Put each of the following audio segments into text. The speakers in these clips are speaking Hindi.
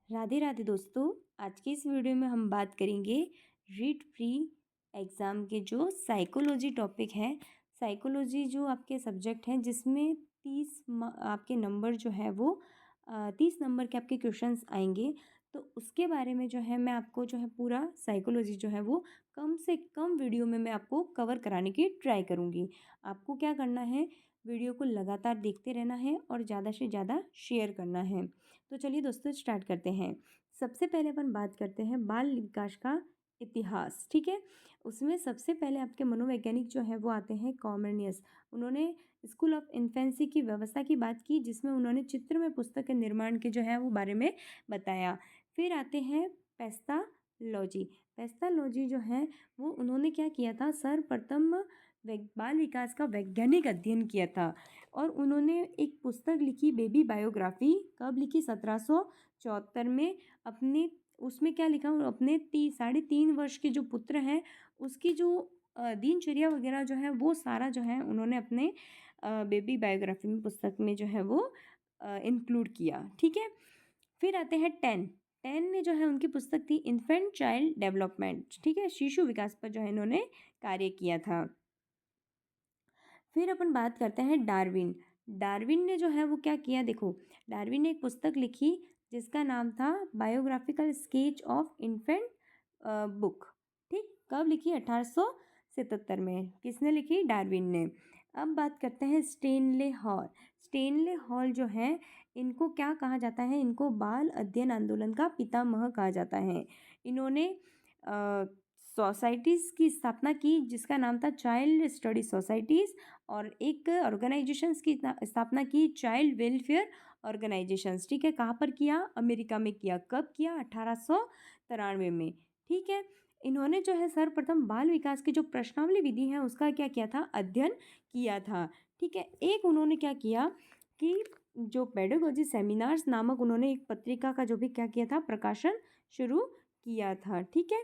राधे राधे दोस्तों। आज की इस वीडियो में हम बात करेंगे रीट प्री एग्ज़ाम के जो साइकोलॉजी टॉपिक है। साइकोलॉजी जो आपके सब्जेक्ट हैं जिसमें 30 आपके नंबर जो है वो 30 नंबर के आपके क्वेश्चंस आएंगे। तो उसके बारे में जो है मैं आपको जो है पूरा साइकोलॉजी जो है वो कम से कम वीडियो में मैं आपको कवर कराने की ट्राई करूँगी। आपको क्या करना है, वीडियो को लगातार देखते रहना है और ज़्यादा से ज़्यादा शेयर करना है। तो चलिए दोस्तों स्टार्ट करते हैं। सबसे पहले अपन बात करते हैं बाल विकास का इतिहास। ठीक है, उसमें सबसे पहले आपके मनोवैज्ञानिक जो है वो आते हैं कॉमर्नियस। उन्होंने स्कूल ऑफ इन्फेंसी की व्यवस्था की बात की, जिसमें उन्होंने चित्र में पुस्तक के निर्माण के जो है वो बारे में बताया। फिर आते हैं पेस्टालॉजी। पेस्टालॉजी जो है वो उन्होंने क्या किया था, सर्वप्रथम बाल विकास का वैज्ञानिक अध्ययन किया था और उन्होंने एक पुस्तक लिखी, बेबी बायोग्राफी। कब लिखी? 1774 में। अपने उसमें क्या लिखा, अपने 3.5 वर्ष के जो पुत्र हैं उसकी जो दिनचर्या वगैरह जो है वो सारा जो है उन्होंने अपने बेबी बायोग्राफी में, पुस्तक में जो है वो इंक्लूड किया। ठीक है, फिर आते हैं 10 ने जो है उनकी पुस्तक थी इन्फेंट चाइल्ड डेवलपमेंट। ठीक है, शिशु विकास पर जो है इन्होंने कार्य किया था। फिर अपन बात करते हैं डार्विन। डार्विन ने जो है वो क्या किया, देखो डार्विन ने एक पुस्तक लिखी जिसका नाम था biographical sketch of infant book. ठीक, कब लिखी? 1877 में। किसने लिखी? डार्विन ने। अब बात करते हैं स्टेनले हॉल। स्टेनले हॉल जो है इनको क्या कहा जाता है, इनको बाल अध्ययन आंदोलन का पितामह कहा जाता है। इन्होंने सोसाइटीज़ की स्थापना की जिसका नाम था चाइल्ड स्टडी सोसाइटीज़, और एक ऑर्गेनाइजेशंस की स्थापना की, चाइल्ड वेलफेयर ऑर्गेनाइजेशंस। ठीक है, कहाँ पर किया? अमेरिका में किया। कब किया? 1893 में। ठीक है, इन्होंने जो है सर्वप्रथम बाल विकास की जो प्रश्नावली विधि है उसका क्या किया था, अध्ययन किया था। ठीक है, एक उन्होंने क्या किया कि जो पेडागोजी सेमिनार्स नामक उन्होंने एक पत्रिका का जो भी क्या किया था, प्रकाशन शुरू किया था। ठीक है,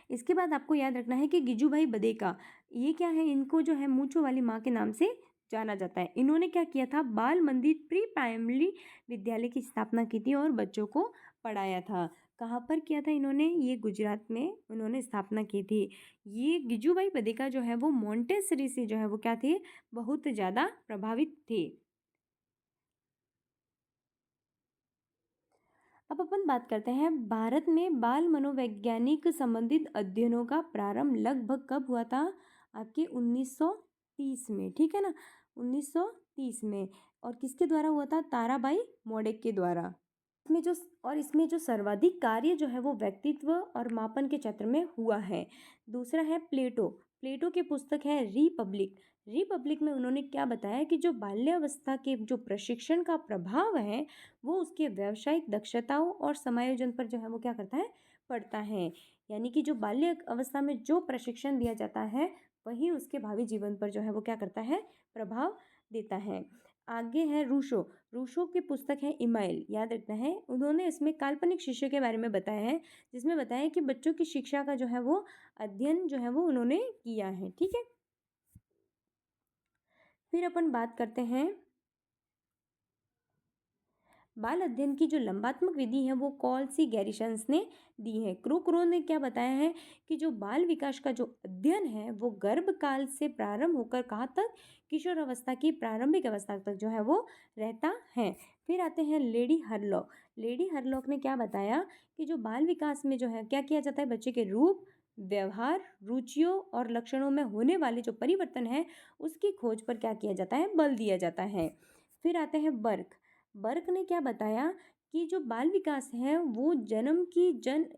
इसके बाद आपको याद रखना है कि गिजूभाई बदेका, ये क्या है, इनको जो है मूंछों वाली माँ के नाम से जाना जाता है। इन्होंने क्या किया था, बाल मंदिर प्री प्राइमरी विद्यालय की स्थापना की थी और बच्चों को पढ़ाया था। कहाँ पर किया था इन्होंने? ये गुजरात में उन्होंने स्थापना की थी। ये गिजूभाई बदेका जो है वो मोंटेसरी से जो है वो क्या थे, बहुत ज़्यादा प्रभावित थे। अब अपन बात करते हैं भारत में बाल मनोवैज्ञानिक संबंधित अध्ययनों का प्रारंभ लगभग कब हुआ था? आपके 1930 में। ठीक है ना, 1930 में। और किसके द्वारा हुआ था? ताराबाई मोडेक के द्वारा। इसमें जो सर्वाधिक कार्य जो है वो व्यक्तित्व और मापन के क्षेत्र में हुआ है। दूसरा है प्लेटो। प्लेटो की पुस्तक है रिपब्लिक। रिपब्लिक में उन्होंने क्या बताया कि जो बाल्यावस्था के जो प्रशिक्षण का प्रभाव है वो उसके व्यावसायिक दक्षताओं और समायोजन पर जो है वो क्या करता है, पड़ता है। यानी कि जो बाल्य अवस्था में जो प्रशिक्षण दिया जाता है वही उसके भावी जीवन पर जो है वो क्या करता है, प्रभाव देता है। आगे है रूशो। रूशो की पुस्तक है इमाइल, याद रखना है। उन्होंने इसमें काल्पनिक शिष्य के बारे में बताया है, जिसमें बताया है कि बच्चों की शिक्षा का जो है वो अध्ययन जो है वो उन्होंने किया है। ठीक है, फिर अपन बात करते हैं बाल अध्ययन की जो लंबात्मक विधि है वो कॉल सी गैरिसन्स ने दी है। क्रो ने क्या बताया है कि जो बाल विकास का जो अध्ययन है वो गर्भ काल से प्रारंभ होकर कहाँ तक, किशोर अवस्था की प्रारंभिक अवस्था तक जो है वो रहता है। फिर आते हैं लेडी हरलॉक। लेडी हरलॉक ने क्या बताया कि जो बाल विकास में जो है क्या किया जाता है, बच्चे के रूप, व्यवहार, रुचियों और लक्षणों में होने वाले जो परिवर्तन है उसकी खोज पर क्या किया जाता है, बल दिया जाता है। फिर आते हैं बर्क। बर्क ने क्या बताया कि जो बाल विकास है वो जन्म की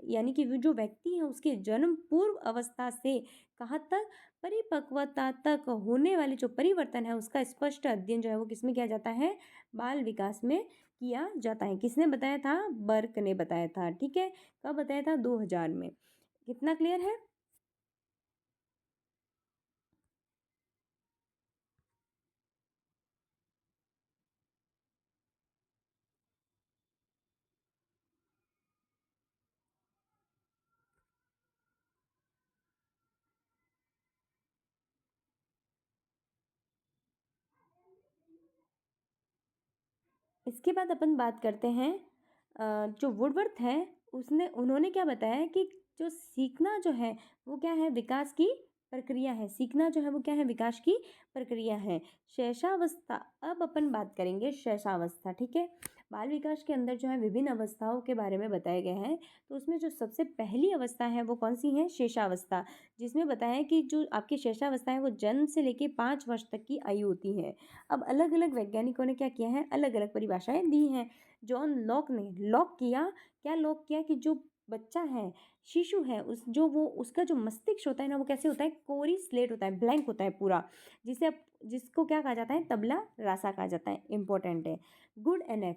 यानी कि जो व्यक्ति है उसके जन्म पूर्व अवस्था से कहाँ तक, परिपक्वता तक होने वाले जो परिवर्तन है उसका स्पष्ट अध्ययन जो है वो किसमें किया जाता है, बाल विकास में किया जाता है। किसने बताया था? बर्क ने बताया था। ठीक है, कब बताया था? 2000 में। कितना क्लियर है? इसके बाद अपन बात करते हैं जो वुडवर्थ है उन्होंने क्या बताया कि जो सीखना जो है वो क्या है, विकास की प्रक्रिया है। सीखना जो है वो क्या है, विकास की प्रक्रिया है। शैशवावस्था, अब अपन बात करेंगे शैशवावस्था, ठीक है। बाल विकास के अंदर जो है विभिन्न अवस्थाओं के बारे में बताया गया है। तो उसमें जो सबसे पहली अवस्था है वो कौन सी है, शैशवावस्था, जिसमें बताया है कि जो आपकी शैशवावस्था है वो जन्म से लेकर 5 वर्ष तक की आयु होती है। अब अलग अलग वैज्ञानिकों ने क्या किया है, अलग अलग परिभाषाएं दी हैं। जॉन लॉक ने लॉक किया, क्या लॉक किया कि जो बच्चा है, शिशु है, उस जो वो उसका जो मस्तिष्क होता है ना वो कैसे होता है, कोरी स्लेट होता है, ब्लैंक होता है पूरा, जिसको क्या कहा जाता है, तबला रासा कहा जाता है। इंपॉर्टेंट है। गुड एनफ,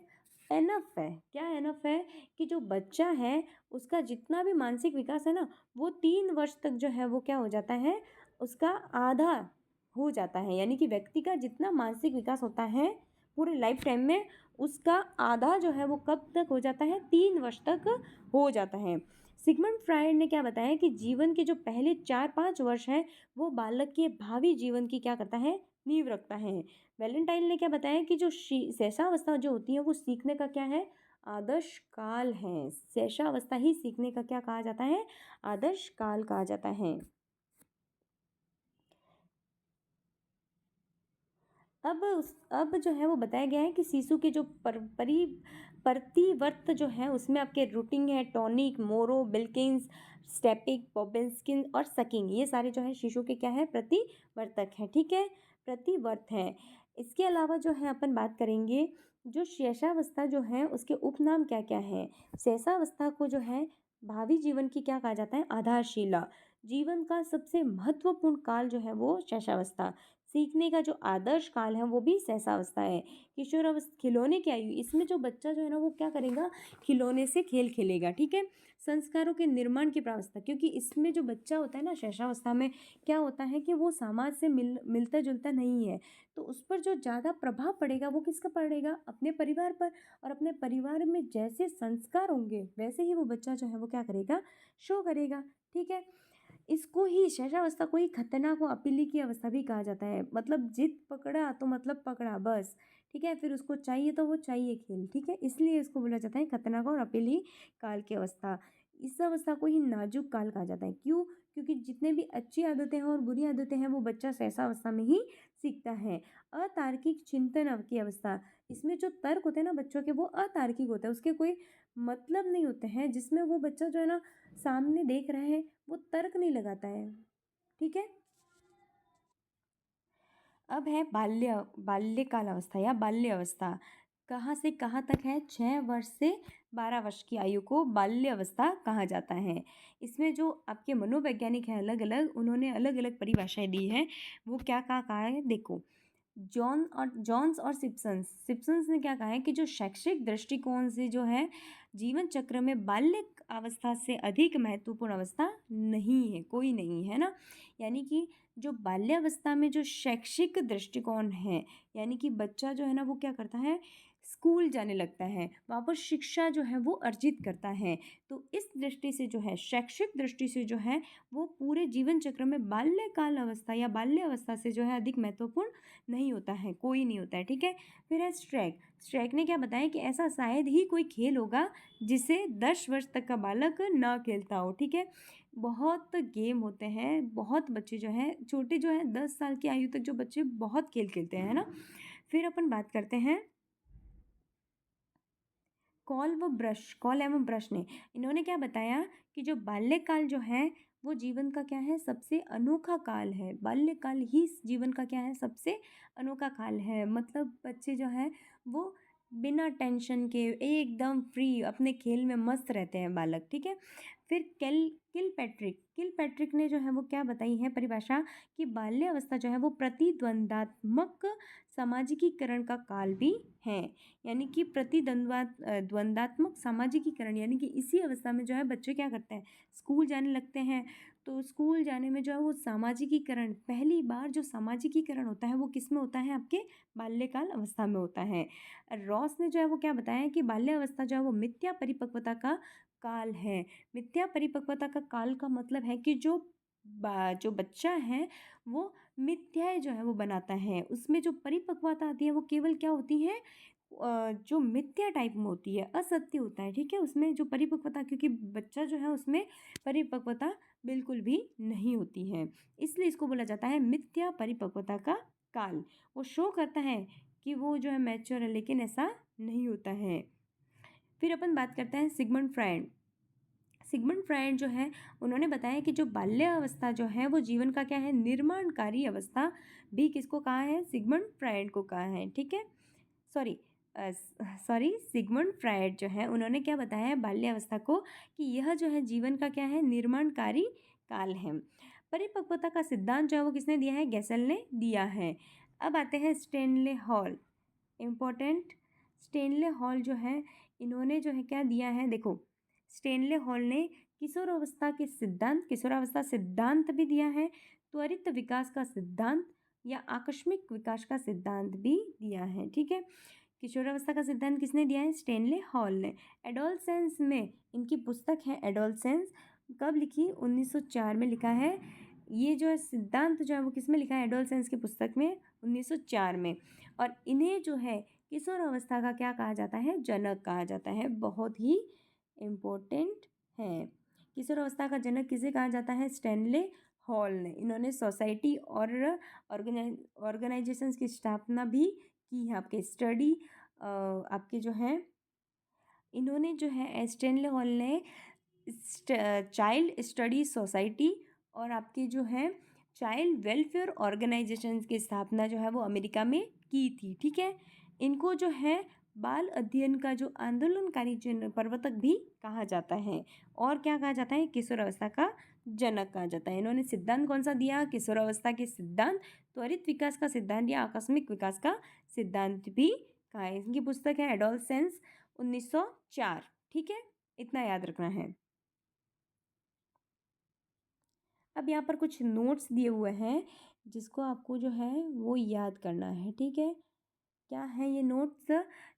एनफ है, क्या एनफ है कि जो बच्चा है उसका जितना भी मानसिक विकास है ना वो 3 वर्ष तक जो है वो क्या हो जाता है, उसका आधा हो जाता है। यानी कि व्यक्ति का जितना मानसिक विकास होता है पूरे लाइफ टाइम में, उसका आधा जो है वो कब तक हो जाता है, 3 वर्ष तक हो जाता है। सिगमंड फ्रायड ने क्या बताया कि जीवन के जो पहले 4-5 वर्ष हैं वो बालक के भावी जीवन की क्या करता है, नींव रखता है। वैलेंटाइन ने क्या बताया कि जो शैशवावस्था जो होती है वो सीखने का क्या है, आदर्श काल है। शैशवावस्था ही सीखने का क्या कहा जाता है, आदर्श काल कहा जाता है। अब जो है वो बताया गया है कि शिशु के जो प्रतिवर्त जो है उसमें आपके रूटिंग है, टॉनिक, मोरो, बिल्किंस, स्टेपिक, पॉबिंस्किन और सकिंग, ये सारे जो है शिशु के क्या है, प्रतिवर्तक हैं, ठीक है, प्रतिवर्त हैं। इसके अलावा जो है अपन बात करेंगे जो शैशवावस्था जो है उसके उपनाम क्या क्या है। शैशवावस्था को जो है भावी जीवन की क्या कहा जाता है, आधारशिला। जीवन का सबसे महत्वपूर्ण काल जो है वो शैशवावस्था। सीखने का जो आदर्श काल है वो भी सहसावस्था है। किशोरावस्था, खिलौने की आयु, इसमें जो बच्चा जो है ना वो क्या करेगा, खिलौने से खेल खेलेगा, ठीक है। संस्कारों के निर्माण की प्रावस्था, क्योंकि इसमें जो बच्चा होता है ना शैशवावस्था में, क्या होता है कि वो समाज से मिलता जुलता नहीं है, तो उस पर जो ज़्यादा प्रभाव पड़ेगा वो किसका पड़ेगा, अपने परिवार पर। और अपने परिवार में जैसे संस्कार होंगे वैसे ही वो बच्चा जो है वो क्या करेगा, शो करेगा, ठीक है। इसको ही शैशवावस्था को ही खतरनाक व अपीली की अवस्था भी कहा जाता है। मतलब जिद पकड़ा तो मतलब पकड़ा बस, ठीक है, फिर उसको चाहिए तो वो चाहिए खेल, ठीक है, इसलिए इसको बोला जाता है खतरनाक और अपीली काल की अवस्था। इस अवस्था को ही नाजुक काल कहा जाता है। क्यों, क्योंकि जितने भी अच्छी आदतें हैं और बुरी आदतें हैं वो बच्चा शैशवावस्था में ही सीखता है। अतार्किक चिंतन की अवस्था, इसमें जो तर्क होते हैं ना बच्चों के वो अतार्किक होते हैं, उसके कोई मतलब नहीं होते हैं, जिसमें वो बच्चा जो है ना सामने देख रहा है वो तर्क नहीं लगाता है, ठीक है। अब है बाल्यकाल अवस्था या बाल्य अवस्था। कहाँ से कहाँ तक है, 6 वर्ष से 12 वर्ष की आयु को बाल्य अवस्था कहा जाता है। इसमें जो आपके मनोवैज्ञानिक हैं अलग अलग, उन्होंने अलग अलग परिभाषाएं दी है। वो क्या कहा है देखो, जॉन्स और सिप्सन्स ने क्या कहा है कि जो शैक्षिक दृष्टिकोण से जो है जीवन चक्र में बाल्यक अवस्था से अधिक महत्वपूर्ण अवस्था नहीं है, कोई नहीं है ना। यानी कि जो बाल्यावस्था में जो शैक्षिक दृष्टिकोण है, यानी कि बच्चा जो है ना वो क्या करता है, स्कूल जाने लगता है, वहाँ पर शिक्षा जो है वो अर्जित करता है। तो इस दृष्टि से जो है, शैक्षिक दृष्टि से जो है वो पूरे जीवन चक्र में बाल्यकाल अवस्था या बाल्य अवस्था से जो है अधिक महत्वपूर्ण नहीं होता है, कोई नहीं होता है, ठीक है। फिर है स्ट्रैक ने क्या बताया कि ऐसा शायद ही कोई खेल होगा जिसे 10 वर्ष तक का बालक ना खेलता हो, ठीक है। बहुत गेम होते हैं, बहुत बच्चे जो हैं छोटे जो हैं 10 साल की आयु तक जो बच्चे बहुत खेल खेलते हैं ना। फिर अपन बात करते हैं कॉल एवं ब्रश ने, इन्होंने क्या बताया कि जो बाल्यकाल जो है वो जीवन का क्या है, सबसे अनोखा काल है। बाल्यकाल ही जीवन का क्या है, सबसे अनोखा काल है। मतलब बच्चे जो है वो बिना टेंशन के एकदम फ्री अपने खेल में मस्त रहते हैं बालक, ठीक है। फिर किल पैट्रिक ने जो है वो क्या बताई है परिभाषा, कि बाल्य अवस्था जो है वो प्रतिद्वंदात्मक सामाजिकीकरण का काल भी है। यानी कि द्वंदात्मक सामाजिकीकरण, यानी कि इसी अवस्था में जो है बच्चे क्या करते हैं, स्कूल जाने लगते हैं। तो स्कूल जाने में जो है वो सामाजिकीकरण, पहली बार जो सामाजिकीकरण होता है वो किस में होता है, आपके बाल्यकाल अवस्था में होता है। रॉस ने जो है वो क्या बताया कि बाल्य अवस्था जो है वो मिथ्या परिपक्वता का काल है। मिथ्या परिपक्वता का काल का मतलब है कि जो बच्चा है वो मिथ्याएं जो है वो बनाता है, उसमें जो परिपक्वता आती है वो केवल क्या होती है, जो मिथ्या टाइप में होती है, असत्य होता है, ठीक है, उसमें जो परिपक्वता, क्योंकि बच्चा जो है उसमें परिपक्वता बिल्कुल भी नहीं होती है, इसलिए इसको बोला जाता है मिथ्या परिपक्वता का काल। वो शो करता है कि वो जो है मैच्योर है, लेकिन ऐसा नहीं होता है। फिर अपन बात करते हैं सिगमंड फ्रायड। सिगमंड फ्रायड जो है उन्होंने बताया कि जो बाल्यावस्था जो है वो जीवन का क्या है, निर्माणकारी अवस्था भी किसको कहा है, सिगमंड फ्रायड को कहा है, ठीक है। सॉरी सिगमंड फ्रायड जो है उन्होंने क्या बताया है बाल्यावस्था को, कि यह जो है जीवन का क्या है, निर्माणकारी काल है। परिपक्वता का सिद्धांत जो है वो किसने दिया है, गैसल ने दिया है। अब आते हैं Stanley hall, important. Stanley hall जो है इन्होंने जो है क्या दिया है, देखो स्टेनले हॉल ने किशोरावस्था सिद्धांत भी दिया है, त्वरित विकास का सिद्धांत या आकस्मिक विकास का सिद्धांत भी दिया है, ठीक है। किशोरावस्था का सिद्धांत किसने दिया है, स्टेनले हॉल ने। एडोलसेंस में इनकी पुस्तक है एडोलसेंस, कब लिखी, 1904 में लिखा है। ये जो है सिद्धांत जो है वो किस में लिखा है, एडोलसेंस की पुस्तक में 1904 में। और इन्हें जो है किशोरावस्था का क्या कहा जाता है, जनक कहा जाता है, बहुत ही इम्पोर्टेंट है। किशोरावस्था का जनक किसे कहा जाता है, स्टेनले हॉल ने। इन्होंने सोसाइटी और ऑर्गेनाइजेशंस की स्थापना भी की है। आपके स्टडी आपके जो है इन्होंने जो है स्टेनले हॉल ने चाइल्ड स्टडी सोसाइटी और आपके जो है चाइल्ड वेलफेयर ऑर्गेनाइजेशंस की स्थापना जो है वो अमेरिका में की थी, ठीक है। इनको जो है बाल अध्ययन का जो आंदोलनकारी प्रवर्तक भी कहा जाता है, और क्या कहा जाता है, किशोरावस्था का जनक कहा जाता है। इन्होंने सिद्धांत कौन सा दिया, किशोरावस्था के सिद्धांत, त्वरित विकास का सिद्धांत या आकस्मिक विकास का सिद्धांत भी कहा है। इनकी पुस्तक है एडोलसेंस 1904, ठीक है, इतना याद रखना है। अब यहाँ पर कुछ नोट्स दिए हुए हैं जिसको आपको जो है वो याद करना है, ठीक है। क्या है ये नोट्स,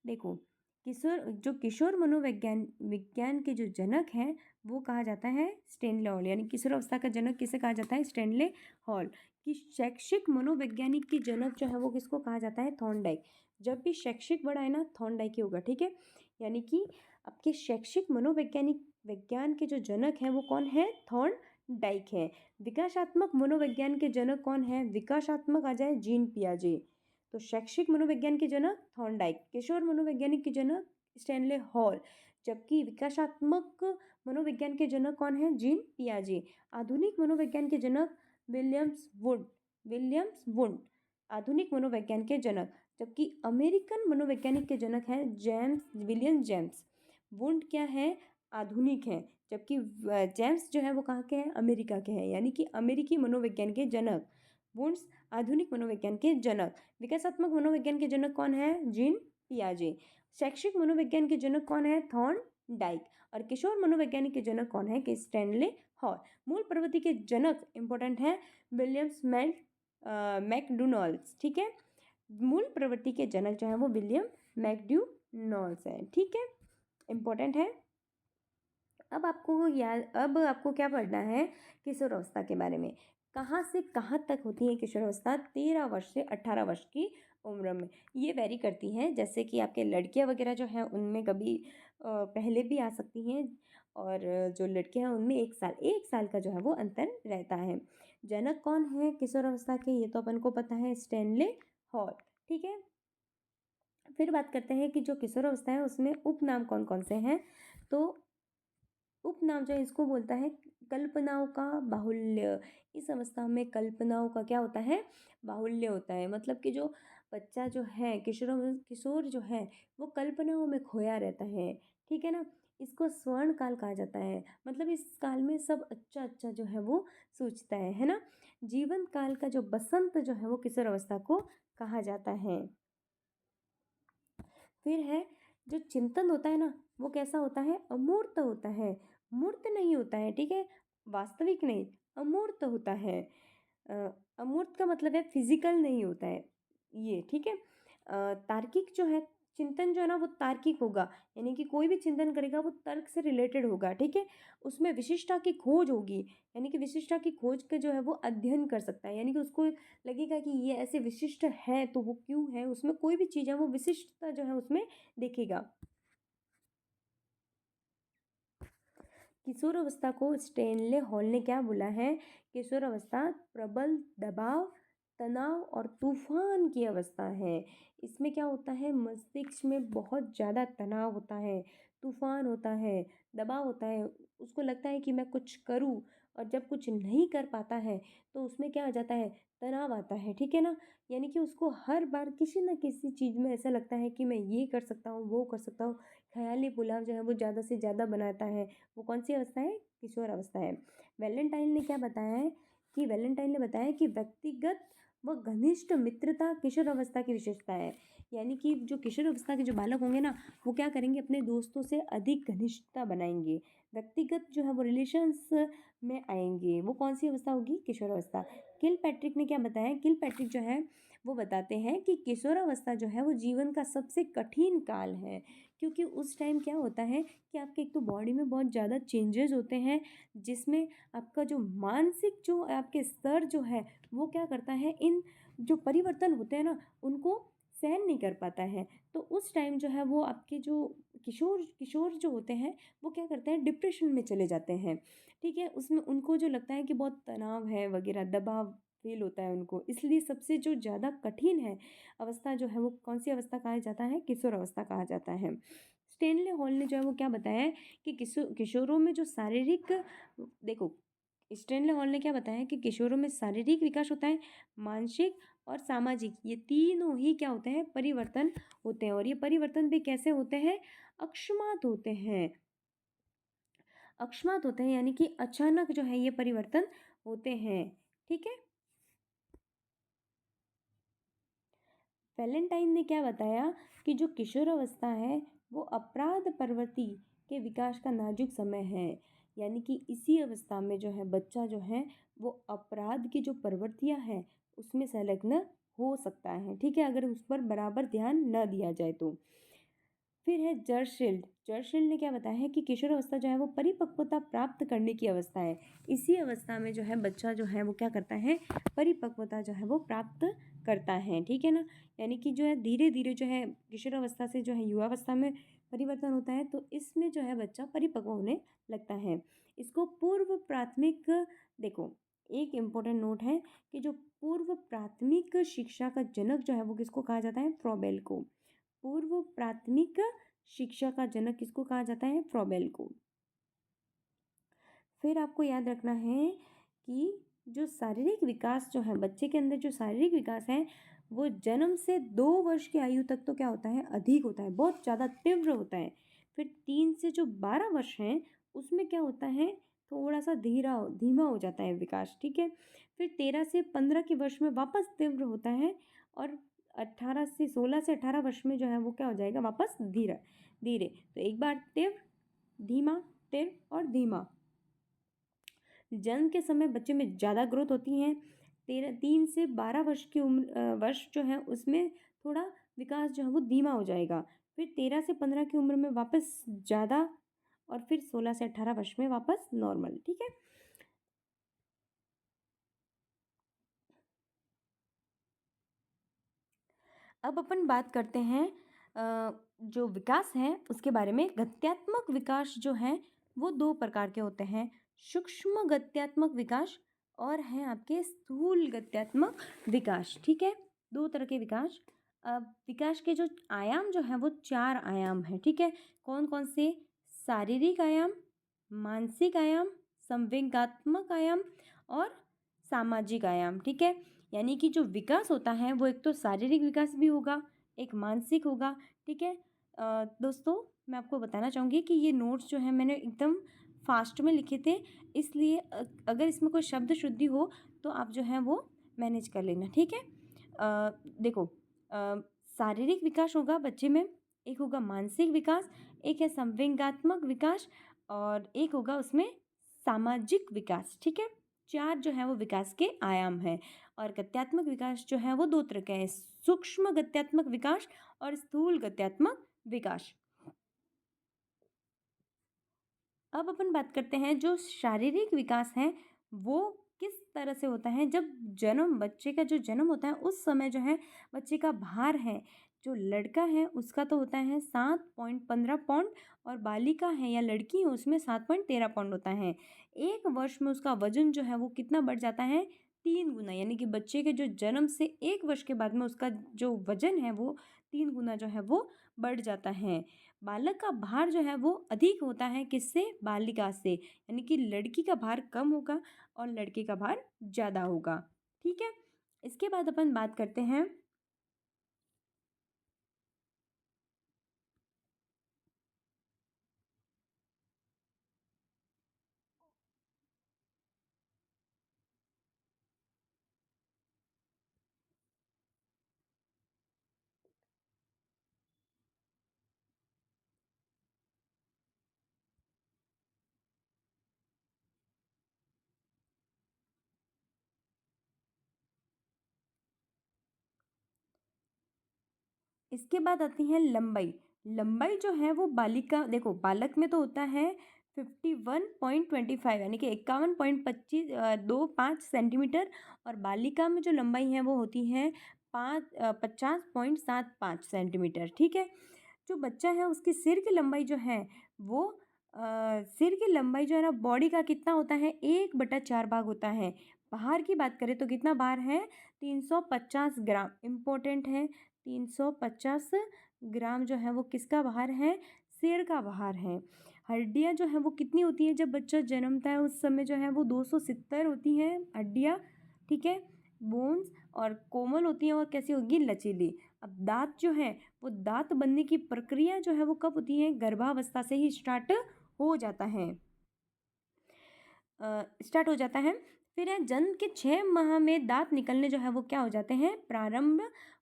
देखो किशोर मनोविज्ञान विज्ञान के जो जनक हैं वो कहा जाता है स्टेनले हॉल, यानी किशोरावस्था का जनक किसे कहा जाता है, स्टेनले हॉल। कि शैक्षिक मनोवैज्ञानिक की जनक जो है वो किसको कहा जाता है, थॉर्नडाइक। जब भी शैक्षिक वर्ड आए ना थॉर्नडाइक ही होगा, ठीक है। यानी कि आपके शैक्षिक मनोवैज्ञानिक विज्ञान के जो जनक हैं वो कौन है, थॉर्नडाइक है। विकासात्मक मनोविज्ञान के जनक कौन है, विकासात्मक आ जाए जीन पियाजे। तो शैक्षिक मनोविज्ञान के जनक थॉर्नडाइक, किशोर मनोवैज्ञानिक के जनक स्टेनले हॉल, जबकि विकासात्मक मनोविज्ञान के जनक कौन है, जीन पियाजे। आधुनिक मनोविज्ञान के जनक विलियम्स वुंड आधुनिक मनोविज्ञान के जनक, जबकि अमेरिकन मनोवैज्ञानिक के जनक हैं विलियम जेम्स। वुंड क्या है, आधुनिक है, जबकि जेम्स जो है वो कहाँ के हैं, अमेरिका के हैं, यानी कि अमेरिकी मनोविज्ञान के जनक। वुंड्स आधुनिक मनोविज्ञान के जनक। विकासात्मक मनोविज्ञान के जनक कौन है, जीन पियाजे। शैक्षिक मनोविज्ञान के जनक कौन है, थॉर्नडाइक। और किशोर मनोवैज्ञानिक के जनक कौन है, कि स्टेनले हॉल। मूल प्रवृत्ति के जनक इंपॉर्टेंट है विलियम्स मैकडोनाल्ड्स, ठीक है। मूल प्रवृत्ति के जनक जो है वो विलियम मैकडोनाल्ड्स है, ठीक है, इंपॉर्टेंट है। अब आपको क्या पढ़ना है, किशोरावस्था के बारे में। कहाँ से कहाँ तक होती है किशोरावस्था, 13 वर्ष से 18 वर्ष की उम्र में। ये वेरी करती हैं, जैसे कि आपके लड़कियां वगैरह जो हैं उनमें कभी पहले भी आ सकती हैं, और जो लड़कियां हैं उनमें एक साल का जो है वो अंतर रहता है। जनक कौन है किशोरावस्था के, ये तो अपन को पता है, स्टेनले हॉल, ठीक है। फिर बात करते हैं कि जो किशोरावस्था है उसमें उपनाम कौन कौन से हैं। तो उपनाम जो है इसको बोलता है कल्पनाओं का बाहुल्य। इस अवस्था में कल्पनाओं का क्या होता है, बाहुल्य होता है। मतलब कि जो बच्चा जो है किशोर जो है वो कल्पनाओं में खोया रहता है, ठीक है ना। इसको स्वर्ण काल कहा जाता है, मतलब इस काल में सब अच्छा अच्छा जो है वो सोचता है ना। जीवन काल का जो बसंत जो है वो किशोर अवस्था को कहा जाता है। फिर है जो चिंतन होता है ना वो कैसा होता है, अमूर्त होता है, मूर्त नहीं होता है, ठीक है, वास्तविक नहीं, अमूर्त होता है। अ, अमूर्त का मतलब है फिजिकल नहीं होता है ये, ठीक है। तार्किक जो है चिंतन जो है ना वो तार्किक होगा, यानी कि कोई भी चिंतन करेगा वो तर्क से रिलेटेड होगा, ठीक है। उसमें विशिष्टता की खोज होगी, यानी कि विशिष्टता की खोज के जो है वो अध्ययन कर सकता है, यानी कि उसको लगेगा कि ये ऐसे विशिष्ट है तो वो क्यों है, उसमें कोई भी चीज़ है वो विशिष्टता जो है उसमें देखेगा। किशोर अवस्था को स्टेनले हॉल ने क्या बोला है? किशोर अवस्था प्रबल दबाव, तनाव और तूफान की अवस्था है। इसमें क्या होता है, मस्तिष्क में बहुत ज़्यादा तनाव होता है, तूफान होता है, दबाव होता है। उसको लगता है कि मैं कुछ करूं, और जब कुछ नहीं कर पाता है तो उसमें क्या आ जाता है, तनाव आता है, ठीक है ना। यानी कि उसको हर बार किसी न किसी चीज़ में ऐसा लगता है कि मैं ये कर सकता हूँ, वो कर सकता हूँ। ख्याली पुलाव जो है वो ज़्यादा से ज़्यादा बनाता है। वो कौन सी अवस्था है? किशोर अवस्था है। वैलेंटाइन ने क्या बताया है कि वैलेंटाइन ने बताया कि व्यक्तिगत व घनिष्ठ मित्रता किशोर अवस्था की विशेषता है। यानी कि जो किशोर अवस्था के जो बालक होंगे ना, वो क्या करेंगे, अपने दोस्तों से अधिक घनिष्ठता बनाएंगे, व्यक्तिगत जो है वो रिलेशंस में आएंगे। वो कौन सी अवस्था होगी? किशोर अवस्था। किल पैट्रिक ने क्या बताया? किल पैट्रिक जो है वो बताते हैं कि किशोर अवस्था जो है वो जीवन का सबसे कठिन काल है, क्योंकि उस टाइम क्या होता है कि आपके एक तो बॉडी में बहुत ज़्यादा चेंजेस होते हैं, जिसमें आपका जो मानसिक जो आपके स्तर जो है वो क्या करता है, इन जो परिवर्तन होते हैं ना उनको सहन नहीं कर पाता है। तो उस टाइम जो है वो आपके जो किशोर किशोर जो होते हैं वो क्या करते हैं, डिप्रेशन में चले जाते हैं, ठीक है। उसमें उनको जो लगता है कि बहुत तनाव है वगैरह, दबाव फील होता है उनको, इसलिए सबसे जो ज़्यादा कठिन है अवस्था जो है वो कौन सी अवस्था कहा जाता है? किशोर अवस्था कहा जाता है। स्टेनले हॉल ने जो है वो क्या बताया है कि किशोरों में जो शारीरिक, देखो, स्टेनले हॉल ने क्या बताया है कि किशोरों में शारीरिक विकास होता है, मानसिक और सामाजिक, ये तीनों ही क्या होते हैं, परिवर्तन होते हैं। और ये परिवर्तन भी कैसे होते हैं? अकस्मात होते हैं, अकस्मात होते हैं, यानी कि अचानक जो है ये परिवर्तन होते हैं, ठीक है। वैलेंटाइन ने क्या बताया कि जो किशोर अवस्था है वो अपराध प्रवृत्ति के विकास का नाजुक समय है, यानी कि इसी अवस्था में जो है बच्चा जो है वो अपराध की जो प्रवृत्तियां हैं उसमें संलग्न हो सकता है, ठीक है, अगर उस पर बराबर ध्यान न दिया जाए तो। फिर है जर्शिल्ड। जर्शिल्ड ने क्या बताया है कि किशोर अवस्था जो है वो परिपक्वता प्राप्त करने की अवस्था है। इसी अवस्था में जो है बच्चा जो है वो क्या करता है, परिपक्वता जो है वो प्राप्त करता है, ठीक है ना। यानी कि जो है धीरे धीरे जो है किशोर अवस्था से जो है युवावस्था में परिवर्तन होता है, तो इसमें जो है बच्चा परिपक्व होने लगता है। इसको पूर्व प्राथमिक, देखो, एक इम्पोर्टेंट नोट है कि जो पूर्व प्राथमिक शिक्षा का जनक जो है वो किसको कहा जाता है? फ्रॉबेल को। पूर्व प्राथमिक शिक्षा का जनक किसको कहा जाता है? फ्रॉबेल को। फिर आपको याद रखना है कि जो शारीरिक विकास जो है बच्चे के अंदर, जो शारीरिक विकास है वो जन्म से 2 वर्ष की आयु तक तो क्या होता है, अधिक होता है, बहुत ज़्यादा तीव्र होता है। फिर 3 से जो 12 वर्ष हैं उसमें क्या होता है, थोड़ा सा धीमा हो जाता है विकास, ठीक है। फिर 13 से 15 के वर्ष में वापस तीव्र होता है, और 16 से 18 वर्ष में जो है वो क्या हो जाएगा, वापस धीरे धीरे। तो एक बार तीव्र, धीमा, तीव्र और धीमा। जन्म के समय बच्चे में ज़्यादा ग्रोथ होती है। 3 से 12 वर्ष की उम्र, वर्ष जो है उसमें थोड़ा विकास जो है वो धीमा हो जाएगा। फिर 13 से 15 की उम्र में वापस ज़्यादा, और फिर 16 से 18 वर्ष में वापस नॉर्मल, ठीक है। अब अपन बात करते हैं जो विकास है उसके बारे में। गत्यात्मक विकास जो है वो 2 प्रकार के होते हैं, सूक्ष्म गत्यात्मक विकास और हैं आपके स्थूल गत्यात्मक विकास, ठीक है। 2 तरह के विकास। अब विकास के जो आयाम जो है वो 4 आयाम है, ठीक है। कौन कौन से? शारीरिक आयाम, मानसिक आयाम, संवेगात्मक आयाम और सामाजिक आयाम, ठीक है। यानी कि जो विकास होता है वो एक तो शारीरिक विकास भी होगा, एक मानसिक होगा, ठीक है। दोस्तों, मैं आपको बताना चाहूँगी कि ये नोट्स जो हैं मैंने एकदम फास्ट में लिखे थे, इसलिए अगर इसमें कोई शब्द शुद्धि हो तो आप जो है वो मैनेज कर लेना, ठीक है। देखो, शारीरिक विकास होगा बच्चे में, एक होगा मानसिक विकास, एक है संवेगात्मक विकास, और एक होगा उसमें सामाजिक विकास, ठीक है। 4 जो है वो विकास के आयाम हैं। और गत्यात्मक विकास जो है वो दो तरह का है, सूक्ष्म गत्यात्मक विकास और स्थूल गत्यात्मक विकास। अब अपन बात करते हैं जो शारीरिक विकास है वो किस तरह से होता है। जब बच्चे का जो जन्म होता है उस समय जो है बच्चे का भार है, जो लड़का है उसका तो होता है 7.15 पाउंड और बालिका है या लड़की है उसमें 7.13 पाउंड होता है। एक वर्ष में उसका वजन जो है वो कितना बढ़ जाता है, 3 गुना, यानी कि बच्चे के जो जन्म से 1 वर्ष के बाद में उसका जो वजन है वो 3 गुना जो है वो बढ़ जाता है। बालक का भार जो है वो अधिक होता है किससे, बालिका से, यानी कि लड़की का भार कम होगा और लड़के का भार ज़्यादा होगा। ठीक है, इसके बाद अपन बात करते हैं इसके बाद आती है लंबाई। लंबाई जो है वो बालिका, देखो बालक में तो होता है 51.25 यानी कि 51.25 और बालिका में जो लंबाई है वो होती है 50.75 सेंटीमीटर। ठीक है, जो बच्चा है उसके सिर की लंबाई जो है वो सिर की लंबाई जो है ना बॉडी का कितना होता है, 1/4 भाग होता है। भार की बात करें तो कितना भार है, 350 ग्राम। इम्पोर्टेंट है, 350 ग्राम जो है वो किसका भार है, सिर का भार है। हड्डियां जो है वो कितनी होती हैं, जब बच्चा जन्मता है उस समय जो है वो 270 होती हैं हड्डियां। ठीक है, बोन्स, और कोमल होती हैं और कैसी होगी, लचीली। अब दांत जो है वो दांत बनने की प्रक्रिया जो है वो कब होती है, गर्भावस्था से ही स्टार्ट हो जाता है। फिर है जन्म के 6 माह में दांत निकलने जो है वो क्या हो जाते हैं, प्रारंभ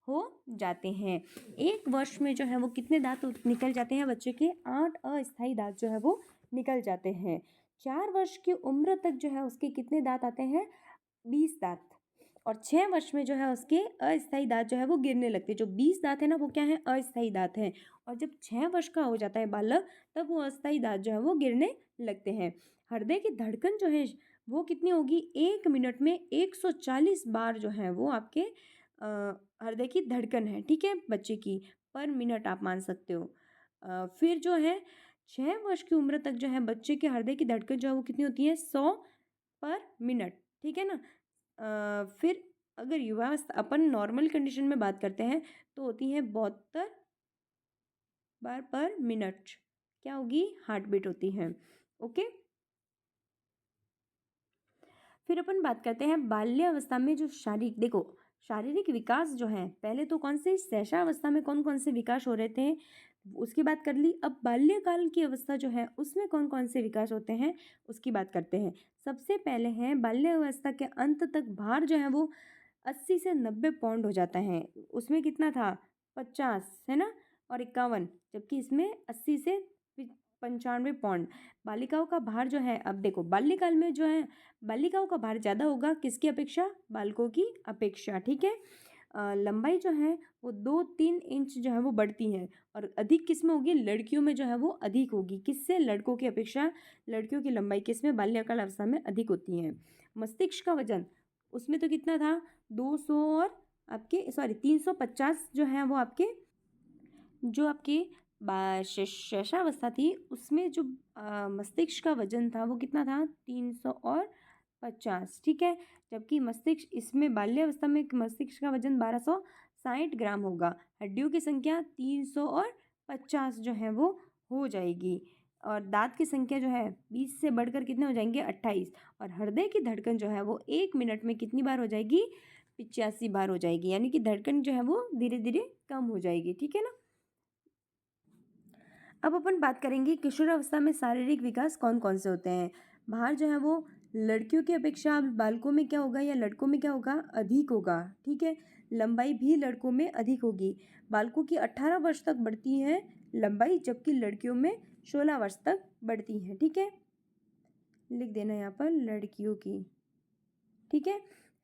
हो जाते हैं। 1 वर्ष में जो है वो कितने दांत निकल जाते हैं बच्चे के, 8 अस्थायी दांत जो है वो निकल जाते हैं। 4 वर्ष की उम्र तक जो है उसके कितने दांत आते हैं, 20 दांत। और 6 वर्ष में जो है उसके अस्थायी दांत जो है वो गिरने लगते हैं। जो 20 दांत है ना वो क्या है, अस्थायी दांत है। और जब 6 वर्ष का हो जाता है बालक तब वो अस्थायी दांत जो है वो गिरने लगते हैं। हृदय की धड़कन जो है वो कितनी होगी, 1 मिनट में 140 बार जो है वो आपके हृदय की धड़कन है। ठीक है, बच्चे की पर मिनट आप मान सकते हो। फिर जो है 6 वर्ष की उम्र तक जो है बच्चे के हृदय की धड़कन जो है वो कितनी होती है, 100 पर मिनट। ठीक है ना। फिर अगर युवावस्था अपन नॉर्मल कंडीशन में बात करते हैं तो होती है 72 बार पर मिनट, क्या होगी, हार्ट बीट होती है। ओके, फिर अपन बात करते हैं बाल्यावस्था में जो शारीरिक विकास जो है, पहले तो कौन से शैशवावस्था में कौन कौन से विकास हो रहे थे उसकी बात कर ली। अब बाल्यकाल की अवस्था जो है उसमें कौन कौन से विकास होते हैं उसकी बात करते हैं। सबसे पहले है बाल्यावस्था के अंत तक भार जो है वो 80 से 90 पाउंड हो जाता है। उसमें कितना था, 50 है ना, और 51, जबकि इसमें 80 से 95 पाउंड। बालिकाओं का भार जो है, अब देखो बाल्यकाल में जो है बालिकाओं का भार ज़्यादा होगा किसकी अपेक्षा, बालकों की अपेक्षा। ठीक है, लंबाई जो है वो 2-3 इंच जो है वो बढ़ती है और अधिक किस में होगी, लड़कियों में जो है वो अधिक होगी, किससे, लड़कों की अपेक्षा। लड़कियों की लंबाई किस में, बाल्यकाल अवस्था में अधिक होती है। मस्तिष्क का वजन उसमें तो कितना था, 200 और आपके 350 जो है वो आपके जो आपकी शैशवावस्था थी उसमें जो मस्तिष्क का वजन था वो कितना था, 350। ठीक है, जबकि मस्तिष्क इसमें बाल्यावस्था में मस्तिष्क का वजन 1260 ग्राम होगा। हड्डियों की संख्या 350 जो है वो हो जाएगी और दांत की संख्या जो है 20 से बढ़कर कितने हो जाएंगे, 28। और हृदय की धड़कन जो है वो 1 मिनट में कितनी बार हो जाएगी, 85 बार हो जाएगी, यानी कि धड़कन जो है वो धीरे धीरे कम हो जाएगी। ठीक है ना। अब अपन बात करेंगे किशोरावस्था में शारीरिक विकास कौन कौन से होते हैं। भार जो है वो लड़कियों की अपेक्षा बालकों में क्या होगा या लड़कों में क्या होगा, अधिक होगा। ठीक है, लंबाई भी लड़कों में अधिक होगी। बालकों की 18 वर्ष तक बढ़ती है लंबाई, जबकि लड़कियों में 16 वर्ष तक बढ़ती है। ठीक है, लिख देना यहाँ पर लड़कियों की। ठीक है,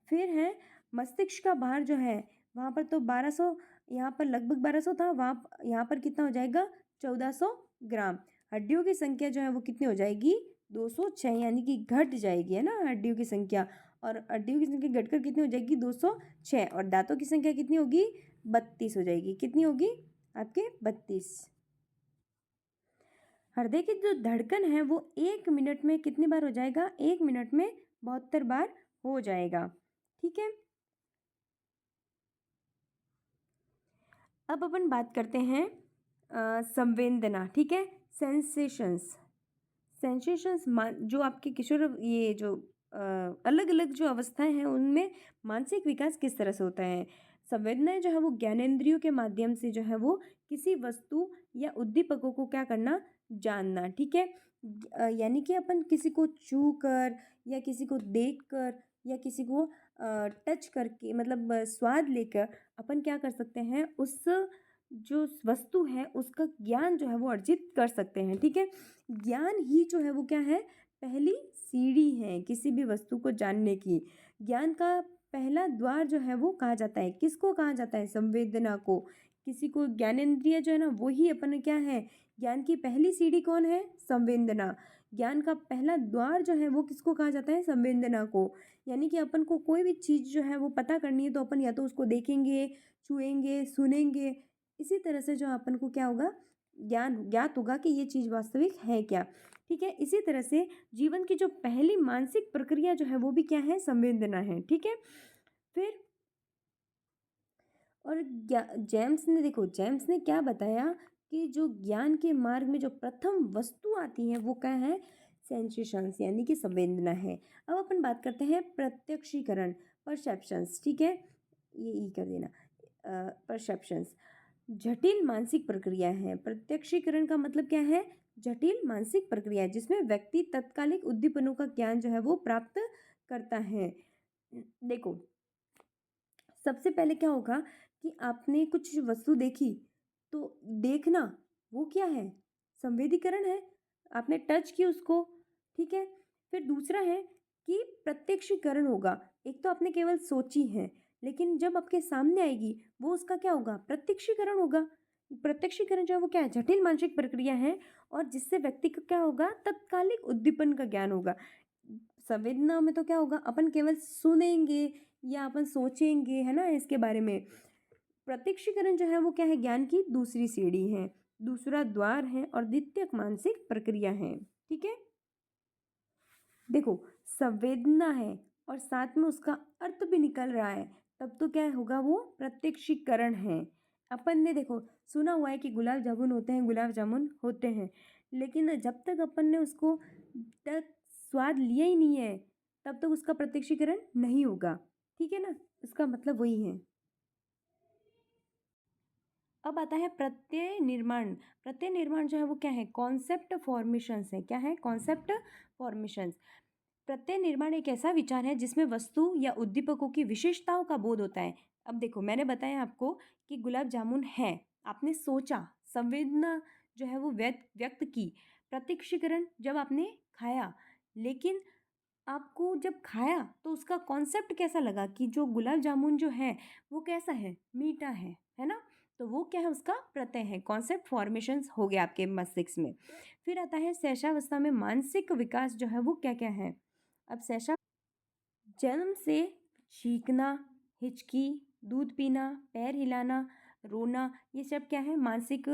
फिर है मस्तिष्क का भार जो है वहाँ पर तो 1200, यहाँ पर लगभग 1200 था, वहाँ यहाँ पर कितना हो जाएगा 1400 ग्राम। हड्डियों की संख्या जो है वो कितनी हो जाएगी 206, यानी कि घट जाएगी, है ना हड्डियों की संख्या। और हड्डियों की संख्या घटकर कितनी हो जाएगी 206, और दांतों की संख्या कितनी होगी 32 हो जाएगी। कितनी होगी आपके 32। हृदय की जो धड़कन है वो 1 मिनट में कितनी बार हो जाएगा 1 मिनट में 72 बार हो जाएगा। ठीक है, अब अपन बात करते हैं संवेदना। ठीक है, सेंसेशंस। सेंसेशंस जो आपके किशोर, ये जो अलग अलग जो अवस्थाएं हैं उनमें मानसिक विकास किस तरह से होता है। संवेदनाएं जो है वो ज्ञानेंद्रियों के माध्यम से जो है वो किसी वस्तु या उद्दीपकों को क्या करना, जानना। ठीक है, यानी कि अपन किसी को छू कर या किसी को देख कर या किसी को टच करके, मतलब स्वाद लेकर अपन क्या कर सकते हैं, उस जो वस्तु है उसका ज्ञान जो है वो अर्जित कर सकते हैं। ठीक है, ज्ञान ही जो है वो क्या है, पहली सीढ़ी है किसी भी वस्तु को जानने की। ज्ञान का पहला द्वार जो है वो कहा जाता है, किसको कहा जाता है, संवेदना को। किसी को ज्ञानेंद्रिय जो है ना वही अपन क्या है, ज्ञान की पहली सीढ़ी कौन है, संवेदना। ज्ञान का पहला द्वार जो है वो किसको कहा जाता है, संवेदना को। यानी कि अपन को कोई भी चीज़ जो है वो पता करनी है तो अपन या तो उसको देखेंगे, छुएंगे, सुनेंगे। इसी तरह से जो अपन को क्या होगा, ज्ञान ज्ञात होगा कि ये चीज़ वास्तविक है क्या। ठीक है, इसी तरह से जीवन की जो पहली मानसिक प्रक्रिया जो है वो भी क्या है, संवेदना है। ठीक है, फिर और जेम्स ने, देखो जेम्स ने क्या बताया कि जो ज्ञान के मार्ग में जो प्रथम वस्तु आती है वो क्या है, सेंसेशंस, यानी कि संवेदना है। अब अपन बात करते हैं प्रत्यक्षीकरण, परसेप्शंस। ठीक है, ये ई कर देना, परसेप्शंस जटिल मानसिक प्रक्रिया है। प्रत्यक्षीकरण का मतलब क्या है, जटिल मानसिक प्रक्रिया जिसमें व्यक्ति तत्कालिक उद्दीपनों का ज्ञान जो है वो प्राप्त करता है। देखो, सबसे पहले क्या होगा कि आपने कुछ वस्तु देखी, तो देखना वो क्या है, संवेदीकरण है, आपने टच की उसको। ठीक है, फिर दूसरा है कि प्रत्यक्षीकरण होगा। एक तो आपने केवल सोची है, लेकिन जब आपके सामने आएगी वो उसका क्या होगा, प्रत्यक्षीकरण होगा। प्रत्यक्षीकरण जो है वो क्या है, जटिल मानसिक प्रक्रिया है, और जिससे व्यक्ति का क्या होगा, तत्कालिक उद्दीपन का ज्ञान होगा। संवेदना में तो क्या होगा, अपन केवल सुनेंगे या अपन सोचेंगे, है ना, इसके बारे में। प्रत्यक्षीकरण जो है वो क्या है, ज्ञान की दूसरी सीढ़ी है, दूसरा द्वार है और द्वितीयक मानसिक प्रक्रिया है। ठीक है, देखो संवेदना है और साथ में उसका अर्थ भी निकल रहा है, तब तो क्या होगा, वो प्रत्यक्षीकरण है। अपन ने देखो सुना हुआ है कि गुलाब जामुन होते हैं, गुलाब जामुन होते हैं, लेकिन जब तक अपन ने उसको तक स्वाद लिया ही नहीं है तब तक उसका प्रत्यक्षीकरण नहीं होगा। ठीक है ना, इसका मतलब वही है। अब आता है प्रत्यय निर्माण। प्रत्यय निर्माण जो है वो क्या है, कॉन्सेप्ट फॉर्मेशंस है। क्या है, कॉन्सेप्ट फॉर्मेशंस। प्रत्यय निर्माण एक ऐसा विचार है जिसमें वस्तु या उद्दीपकों की विशेषताओं का बोध होता है। अब देखो मैंने बताया आपको कि गुलाब जामुन है, आपने सोचा, संवेदना जो है वो व्यक्त की। प्रत्यक्षीकरण जब आपने खाया, लेकिन आपको जब खाया तो उसका कॉन्सेप्ट कैसा लगा कि जो गुलाब जामुन जो है वो कैसा है, मीठा है ना। तो वो क्या है, उसका प्रत्यय है, कॉन्सेप्ट फॉर्मेशंस हो गया आपके मस्तिष्क में। फिर आता है शैशवावस्था में मानसिक विकास जो है वो क्या क्या है। अब शैशव जन्म से छींकना, हिचकी, दूध पीना, पैर हिलाना, रोना, ये सब क्या है, मानसिक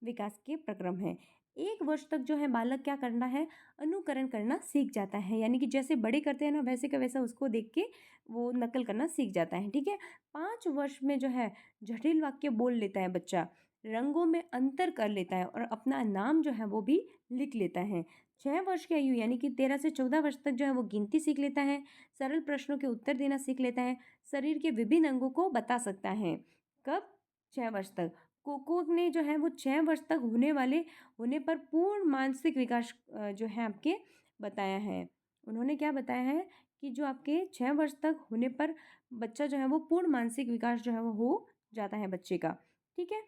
विकास के प्रक्रम है। 1 वर्ष तक जो है बालक क्या करना है, अनुकरण करना सीख जाता है, यानी कि जैसे बड़े करते हैं ना वैसे का वैसा उसको देख के वो नकल करना सीख जाता है। ठीक है, 5 वर्ष में जो है जटिल वाक्य बोल लेता है बच्चा, रंगों में अंतर कर लेता है और अपना नाम जो है वो भी लिख लेता है। 6 वर्ष की आयु यानी कि 13 से 14 वर्ष तक जो है वो गिनती सीख लेता है, सरल प्रश्नों के उत्तर देना सीख लेता है, शरीर के विभिन्न अंगों को बता सकता है। कब, 6 वर्ष तक। कोको ने जो है वो 6 वर्ष तक होने पर पूर्ण मानसिक विकास जो है आपके बताया है। उन्होंने क्या बताया है कि जो आपके 6 वर्ष तक होने पर बच्चा जो है वो पूर्ण मानसिक विकास जो है वो हो जाता है बच्चे का। ठीक है,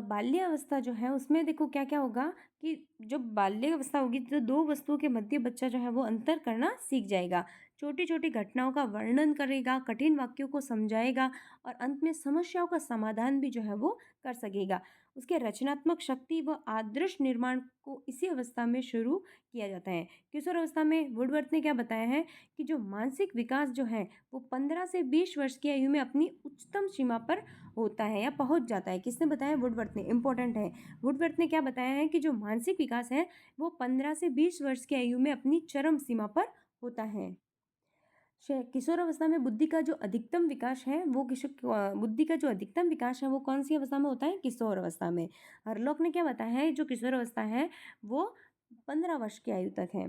बाल्यावस्था जो है उसमें देखो क्या क्या होगा कि जब बाल्यावस्था होगी तो 2 वस्तुओं के मध्य बच्चा जो है वो अंतर करना सीख जाएगा। छोटी छोटी घटनाओं का वर्णन करेगा, कठिन वाक्यों को समझाएगा और अंत में समस्याओं का समाधान भी जो है वो कर सकेगा। उसके रचनात्मक शक्ति व आदर्श निर्माण को इसी अवस्था में शुरू किया जाता है। किशोर अवस्था में वुडवर्थ ने क्या बताया है कि जो मानसिक विकास जो है वो 15 से 20 वर्ष की आयु में अपनी उच्चतम सीमा पर होता है या पहुंच जाता है। किसने बताया? वुडवर्थ ने। इंपॉर्टेंट है। वुडवर्थ ने क्या बताया है कि जो मानसिक विकास है वो 15 से 20 वर्ष की आयु में अपनी चरम सीमा पर होता है। किशोर अवस्था में बुद्धि का जो अधिकतम विकास है वो बुद्धि का जो अधिकतम विकास है वो कौन सी अवस्था में होता है? किशोर अवस्था में। हरलॉक ने क्या बताया है? जो किशोर अवस्था है वो 15 वर्ष की आयु तक है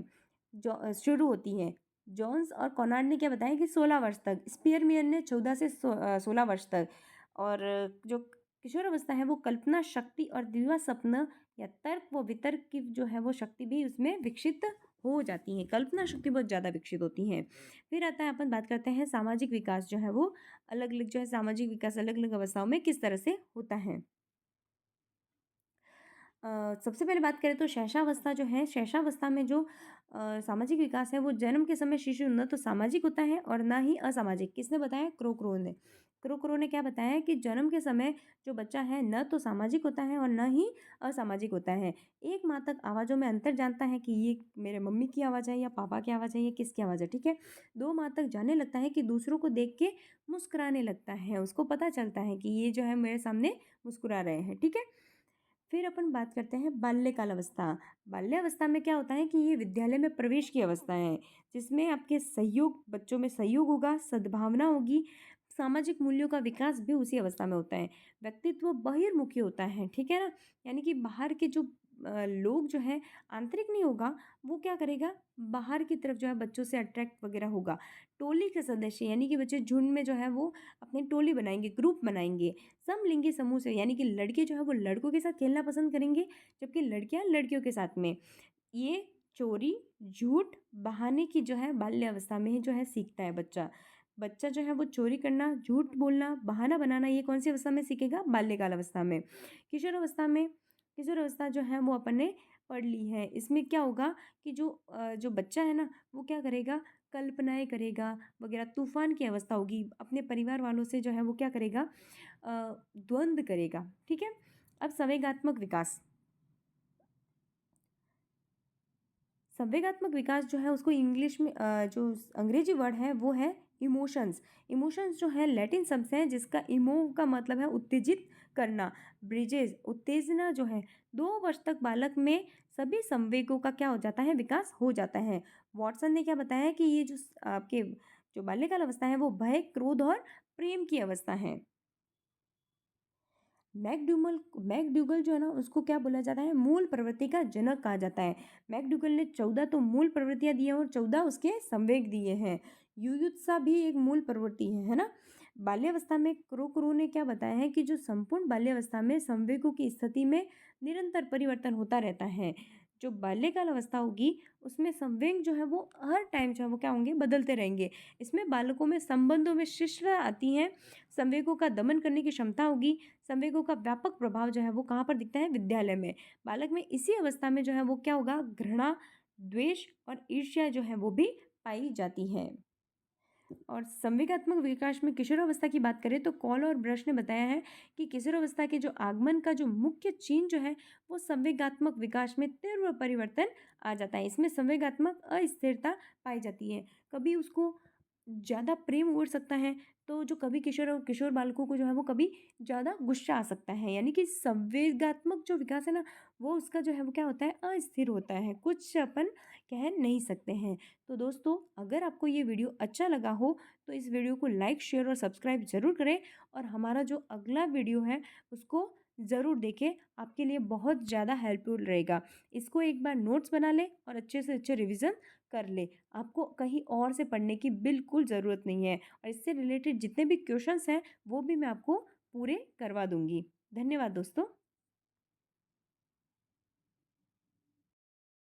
जो शुरू होती है। जॉन्स और कॉनार्ड ने क्या बताया कि 16 वर्ष तक। स्पीयरमैन ने 14 से 16 वर्ष तक। और जो किशोर अवस्था है वो कल्पना शक्ति और दिव्य सपना या तर्क व वितर्क की जो है वो शक्ति भी उसमें विकसित हो जाती है। कल्पना शक्ति बहुत ज़्यादा विकसित होती है। फिर आता है, अपन बात करते हैं सामाजिक विकास जो है वो अलग अलग जो है सामाजिक विकास अलग अलग अवस्थाओं में किस तरह से होता है। सबसे पहले बात करें तो शैशवावस्था जो है, शैशवावस्था में जो सामाजिक विकास है वो जन्म के समय शिशु न तो सामाजिक होता है और ना ही असामाजिक। किसने बताया? क्रोक्रो ने। क्रोक्रो ने क्या बताया कि जन्म के समय जो बच्चा है न तो सामाजिक होता है और न ही असामाजिक होता है। 1 माह तक आवाज़ों में अंतर जानता है कि ये मेरे मम्मी की आवाज़ है या पापा की आवाज़ है, ये किसकी आवाज़ है, ठीक है। 2 माह तक जानने लगता है कि दूसरों को देख के मुस्कुराने लगता है, उसको पता चलता है कि ये जो है मेरे सामने मुस्कुरा रहे हैं, ठीक है। फिर अपन बात करते हैं बाल्यकाल अवस्था। बाल्यावस्था में क्या होता है कि ये विद्यालय में प्रवेश की अवस्था है, जिसमें आपके सहयोग, बच्चों में सहयोग होगा, सद्भावना होगी, सामाजिक मूल्यों का विकास भी उसी अवस्था में होता है। व्यक्तित्व बहिर्मुखी होता है, ठीक है ना। यानी कि बाहर के जो लोग जो है आंतरिक नहीं होगा, वो क्या करेगा, बाहर की तरफ जो है बच्चों से अट्रैक्ट वगैरह होगा। टोली के सदस्य यानी कि बच्चे झुंड में जो है वो अपनी टोली बनाएंगे, ग्रुप बनाएंगे। समलिंगी समूह से यानी कि लड़के जो है वो लड़कों के साथ खेलना पसंद करेंगे, जबकि लड़कियां लड़कियों के साथ में। ये चोरी, झूठ, बहाने की जो है बाल्यावस्था में ही जो है सीखता है बच्चा। बच्चा जो है वो चोरी करना, झूठ बोलना, बहाना बनाना, ये कौन सी अवस्था में सीखेगा? बाल्यकाल अवस्था में। किशोर अवस्था में, किशोर अवस्था जो है वो अपन ने पढ़ ली है। इसमें क्या होगा कि जो बच्चा है ना वो क्या करेगा, कल्पनाएं करेगा वगैरह, तूफान की अवस्था होगी। अपने परिवार वालों से जो है वो क्या करेगा, द्वंद्व करेगा, ठीक है। अब संवेगात्मक विकास। संवेगात्मक विकास जो है उसको इंग्लिश में जो अंग्रेजी वर्ड है वो है इमोशंस। इमोशंस जो है लैटिन शब्द है जिसका इमो का मतलब है उत्तेजित करना। ब्रिजेस, उत्तेजना जो है 2 वर्ष तक बालक में सभी संवेगों का क्या हो जाता है, विकास हो जाता है। वॉटसन ने क्या बताया कि ये जो आपके जो बाल्यकाल अवस्था है वो भय, क्रोध और प्रेम की अवस्था है। मैकडूगल जो है ना उसको क्या बोला जाता है, मूल प्रवृत्ति का जनक कहा जाता है। मैकडूगल ने 14 तो मूल प्रवृत्तियां दी हैं और 14 उसके संवेग दिए हैं। युयुत्सा भी एक मूल प्रवृत्ति है ना। बाल्यावस्था में क्रो ने क्या बताया है कि जो संपूर्ण बाल्यावस्था में संवेगों की स्थिति में निरंतर परिवर्तन होता रहता है। जो बाल्यकाल अवस्था होगी उसमें संवेग जो है वो हर टाइम जो है वो क्या होंगे, बदलते रहेंगे। इसमें बालकों में संबंधों में शिष्टता आती है, संवेगों का दमन करने की क्षमता होगी। संवेगों का व्यापक प्रभाव जो है वो कहाँ पर दिखता है, विद्यालय में। बालक में इसी अवस्था में जो है वो क्या होगा, घृणा, द्वेष और ईर्ष्या जो है वो भी पाई जाती है। और संवेगात्मक विकास में किशोरावस्था की बात करें तो कॉल और ब्रश ने बताया है कि किशोरावस्था के जो आगमन का जो मुख्य चिन्ह जो है वो संवेगात्मक विकास में तीव्र परिवर्तन आ जाता है। इसमें संवेगात्मक अस्थिरता पाई जाती है। कभी उसको ज़्यादा प्रेम उड़ सकता है, तो जो कभी किशोर और किशोर बालकों को जो है वो कभी ज़्यादा गुस्सा आ सकता है। यानी कि संवेगात्मक जो विकास है ना वो उसका जो है वो क्या होता है, अस्थिर होता है, कुछ अपन कह नहीं सकते हैं। तो दोस्तों, अगर आपको ये वीडियो अच्छा लगा हो तो इस वीडियो को लाइक, शेयर और सब्सक्राइब ज़रूर करें और हमारा जो अगला वीडियो है उसको ज़रूर देखें। आपके लिए बहुत ज़्यादा हेल्पफुल रहेगा। इसको एक बार नोट्स बना लें और अच्छे से अच्छे रिवीजन कर ले। आपको कहीं और से पढ़ने की बिल्कुल ज़रूरत नहीं है और इससे रिलेटेड जितने भी क्वेश्चंस हैं वो भी मैं आपको पूरे करवा दूंगी। धन्यवाद दोस्तों।